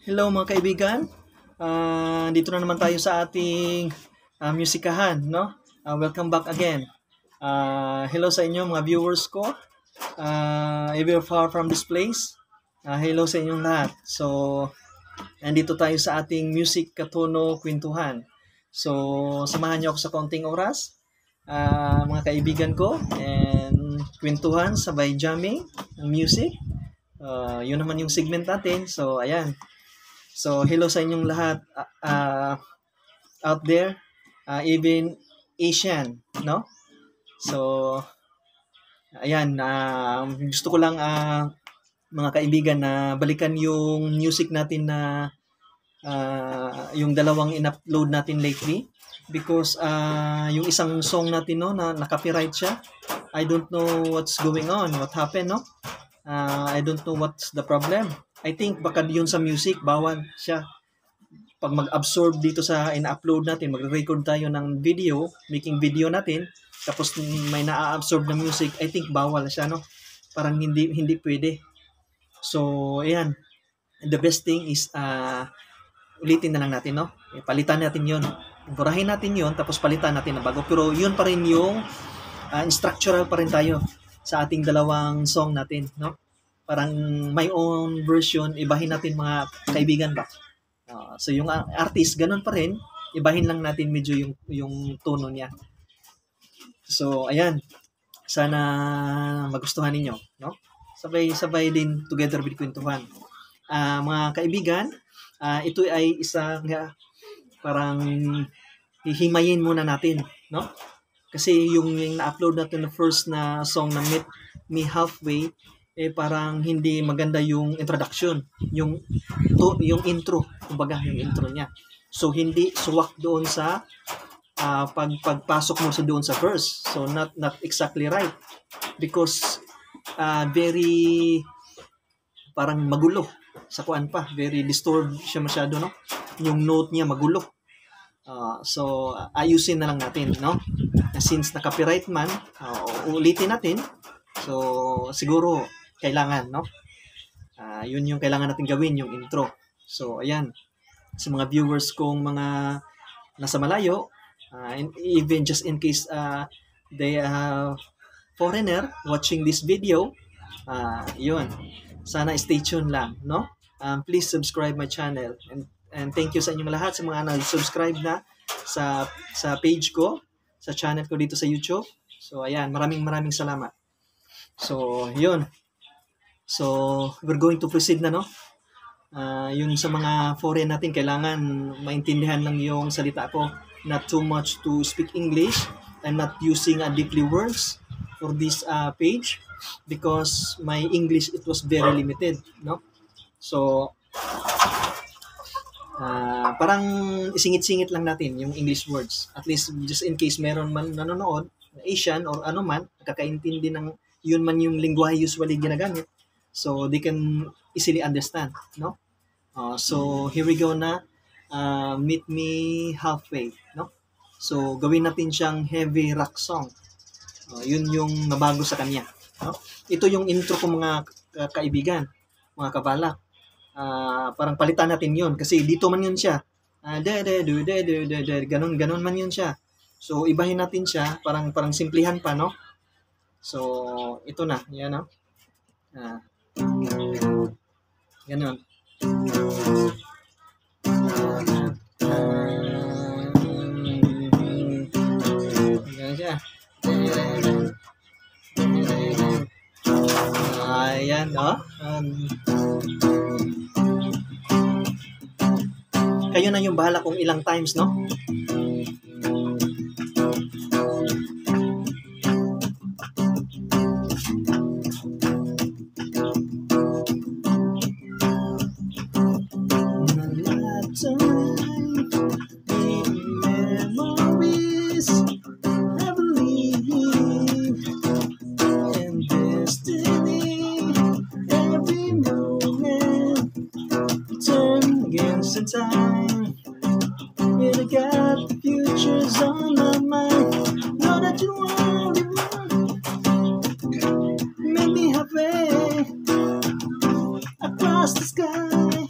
Hello mga kaibigan. Dito na naman tayo sa ating musikahan, no? Welcome back again. Hello sa inyo mga viewers ko. If you're far from this place, hello sa inyong lahat. So, nandito tayo sa ating music katono kwentuhan. So, samahan niyo ako sa konting oras, mga kaibigan ko, and kwentuhan sabay jamming ng music. Yun naman yung segment natin. So, ayan. So, hello sa inyong lahat out there, even Asian, no? So, ayan, gusto ko lang mga kaibigan na balikan yung music natin na yung dalawang in-upload natin lately because yung isang song natin no na copyright siya. I don't know what's going on, what happened, no? I don't know what's the problem. I think baka yun sa music, bawal siya. Pag mag-absorb dito sa in-upload natin, magre-record tayo ng video, making video natin, tapos may na-absorb na music, I think bawal siya, no? Parang hindi pwede. So, ayan. The best thing is, ulitin na lang natin, no? Palitan natin yun. Burahin natin yun, tapos palitan natin na bago. Pero yun pa rin yung structural pa rin tayo sa ating dalawang song natin, no? Parang my own version, ibahin natin mga kaibigan ba. So yung artist ganun pa rin, ibahin lang natin medyo yung tono niya. So ayan, sana magustuhan ninyo, no? Sabay din together with kwentuhan. Mga kaibigan, ito ay isang parang hihimayin muna natin, no? Kasi yung na-upload natin na first na song na Meet Me Halfway, parang hindi maganda yung introduction, yung intro, kumbaga yung intro niya. So hindi suwak doon sa pagpasok mo sa doon sa verse. So not exactly right because very parang magulo sa kuan pa, very disturbed siya masyado, no? Yung note niya magulo. So ayusin na lang natin, no? Since na-copyright man, ulitin natin. So siguro kailangan, no? Yun yung kailangan natin gawin, yung intro. So, ayan. Sa mga viewers kong mga nasa malayo, and even just in case they are foreigner watching this video, yun. Sana stay tuned lang, no? Please subscribe my channel. And thank you sa inyong lahat, sa mga nag-subscribe na sa page ko, sa channel ko dito sa YouTube. So, ayan. Maraming salamat. So, yun. So, we're going to proceed na, no? Yung sa mga foreign natin, kailangan maintindihan lang yung salita ko. Not too much to speak English. I'm not using deeply words for this page because my English, it was very limited, no? So, parang isingit-singit lang natin yung English words. At least, just in case meron man nanonood, Asian or ano man, nakakaintindi ng yun man yung lingwahe usually ginagamit. So, they can easily understand, no? So, here we go na. Meet Me Halfway, no? So, gawin natin siyang heavy rock song. Yun yung nabago sa kanya, no? Ito yung intro ko mga kaibigan, mga kabalak. Parang palitan natin yun kasi dito man yun siya. Ganon man yun siya. So, ibahin natin siya, parang simplihan pa, no? So, ito na, yan, no? Ganon. Ganon siya. Ayan, no? Kayo na yung bahala kung ilang times, no? Time really got the futures on my mind. Know that you want it, make me happy across the sky.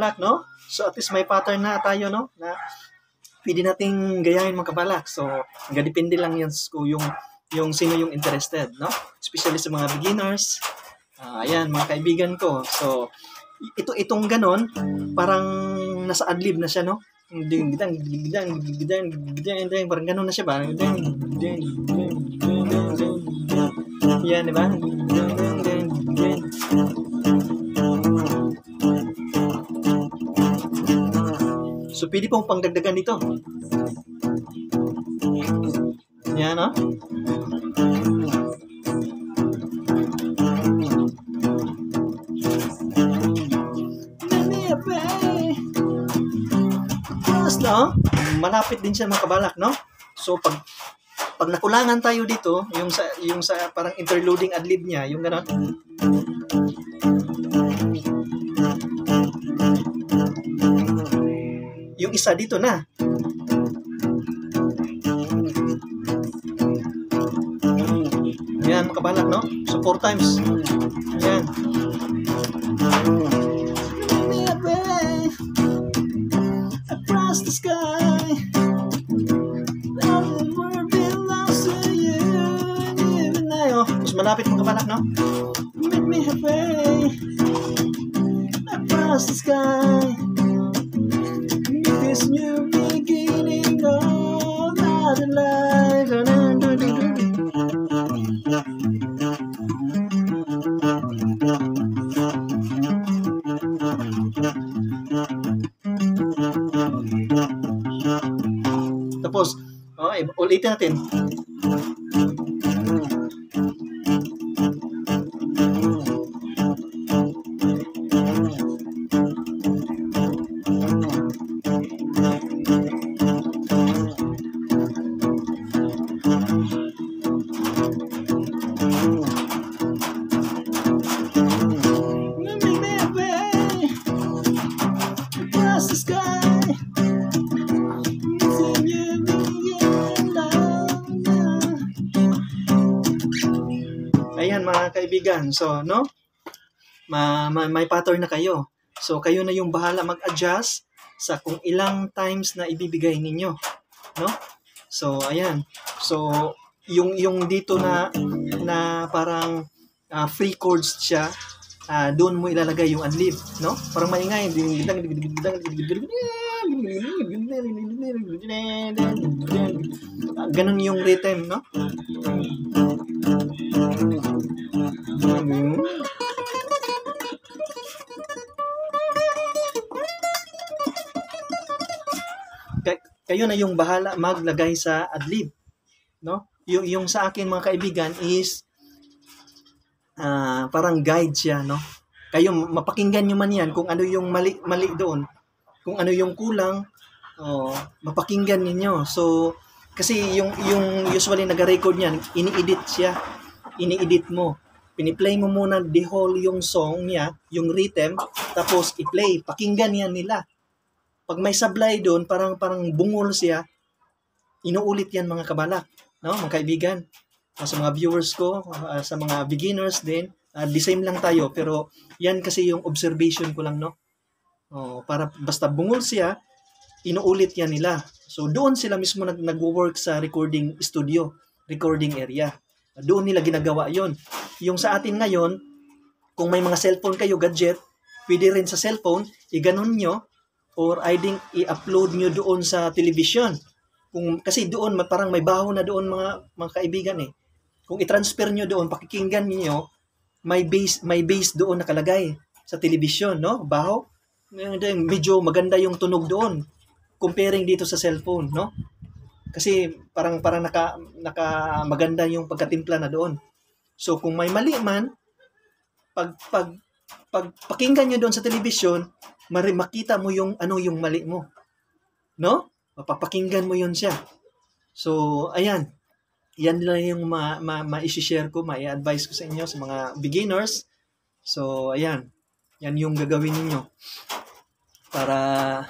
kabalak, no? So at least may pattern na tayo, no? Na pwede nating gayahin mga kabalak. So, depende lang yan kung yung sino yung interested, no? Especially sa mga beginners. Ayan, mga kaibigan ko. So, itong ganon, parang nasa adlib na siya, no? Parang ganon na siya ba? Yan, di ba? So, pwede pong pangdagdagan dito. Yan, no? No? Malapit din siya mga kabalak, no? So pag nakulangan tayo dito, yung sa parang interluding adlib niya, yung gano'n. Yung isa dito na. Yan mga kabalak, no? So 4 times. Yan. Across the sky, all the world belongs to you. Even now, mas malapit mga kabalak, no? Make me happy. Across the sky, this new beginning of another life. Tapos, ulitin natin. Ayan mga kaibigan, so no, may pattern na kayo. So kayo na yung bahala mag-adjust sa kung ilang times na ibibigay ninyo, no? So ayan. So yung dito na parang free chords siya, doon mo ilalagay yung adlib, no? Parang maingay. Ganun yung rhythm, no? Kayo na yung bahala maglagay sa adlib, no? Yung sa akin mga kaibigan is parang guide siya, no? Kayo mapakinggan nyo man yan kung ano yung mali doon, kung ano yung kulang, mapakinggan ninyo. So kasi yung usually nag-record niyan, ini-edit mo. Pini-play mo muna the whole yung song niya, yung rhythm, tapos i-play, pakinggan yan nila. Pag may sablay doon, parang bungol siya, inuulit yan mga kabalak, no? Mga kaibigan, sa mga viewers ko, sa mga beginners din, the same lang tayo, pero yan kasi yung observation ko lang, no? Para basta bungol siya, inuulit yan nila. So doon sila mismo nag-work sa recording studio, recording area. Doon nila ginagawa yon. Yung sa atin ngayon, kung may mga cellphone kayo, gadget, pwede rin sa cellphone, iganon nyo, or i-upload nyo doon sa television. Kasi doon, parang may baho na doon mga kaibigan eh. Kung i-transfer nyo doon, pakikinggan niyo, may bass doon nakalagay sa television, no? Baho. Medyo maganda yung tunog doon comparing dito sa cellphone, no? Kasi parang naka maganda yung pagkatimpla na doon. So kung may mali man, pag pakinggan nyo doon sa television, makita mo yung mali mo, no? Mapapakinggan mo yun siya. So ayan, yan lang yung ma-share ko, ma-advise ko sa inyo sa mga beginners. So ayan, yan yung gagawin niyo para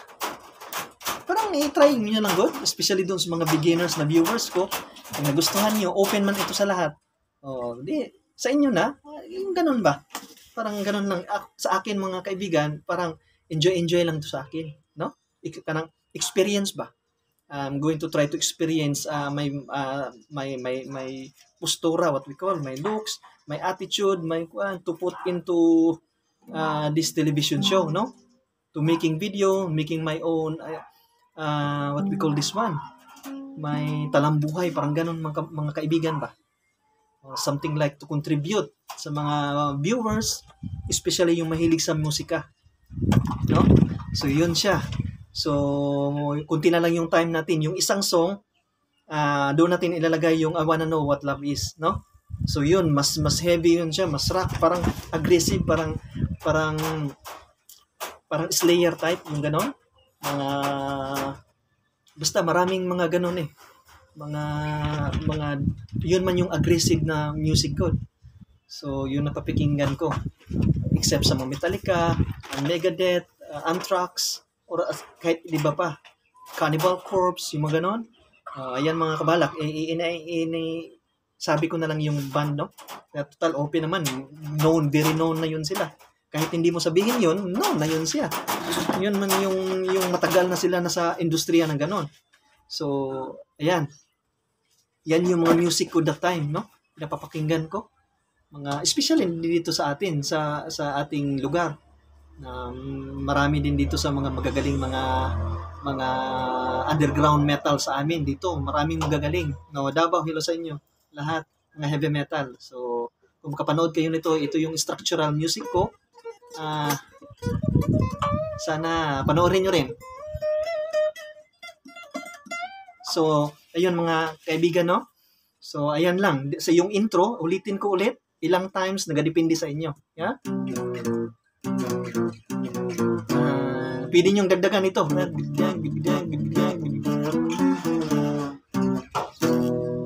parang i-try niyo lang good, especially doon sa mga beginners na viewers ko. Kung nagustuhan niyo, open man ito sa lahat. Di sa inyo na, yung ganun ba? Parang ganun lang sa akin mga kaibigan, parang enjoy lang to sa akin, no? Kanang experience ba? I'm going to try to experience my postura, what we call, my looks, my attitude, my to put into this television show, no? To making video, making my own what we call this one, may talambuhay, parang ganun mga kaibigan ba? Something like to contribute sa mga viewers, especially yung mahilig sa musika, no? So yun siya. So kunti na lang yung time natin, yung isang song, doon natin ilalagay yung I Wanna Know What Love Is, no? So yun, mas heavy yun siya, mas rock, parang aggressive, parang Slayer type, yung ganon. Basta maraming mga ganon eh. Mga yun man yung aggressive na music ko. So yun napapikinggan ko. Except sa mga Metallica, Megadeth, Anthrax, or kahit di ba pa, Cannibal Corpse, yung mga ganon. Ayan mga kabalak, sabi ko na lang yung band, no? Total open naman, very known na yun sila. Kahit hindi mo sabihin yun, known na yun siya. Yun man yung matagal na sila nasa industriya ng ganon. So, ayan. Yan yung mga music ko that time, no? Napapakinggan ko. Especially dito sa atin, sa ating lugar. Marami din dito sa mga magagaling mga underground metal sa amin dito. Maraming magagaling. No, Davao, hello sa inyo. Lahat, mga heavy metal. So, kung makapanood kayo nito, ito yung structural music ko. Sana panoorin nyo rin. So, ayun mga kaibigan, no? So, ayan lang. Sa yung intro, ulitin ko ulit. Ilang times, nagadepende sa inyo. Yeah? Pwede nyong dagdagan ito.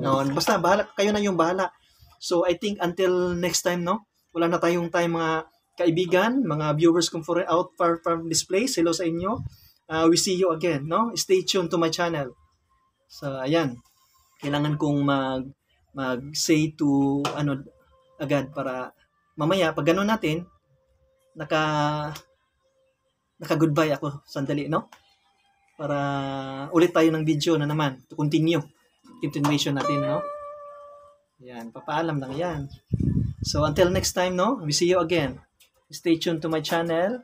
No, basta, bahala. Kayo na yung bahala. So, I think until next time, no? Wala na tayong time, mga kaibigan, mga viewers kung out far from this place. Hello sa inyo. We see you again, no? Stay tuned to my channel. So, ayan. Kailangan kong mag-say to agad para mamaya, pag gano'n natin, naka-goodbye ako sandali, no? Para ulit tayo ng video na naman. To continue. Continuation natin, no? Ayan. Papaalam lang yan. So, until next time, no? We see you again. Stay tuned to my channel.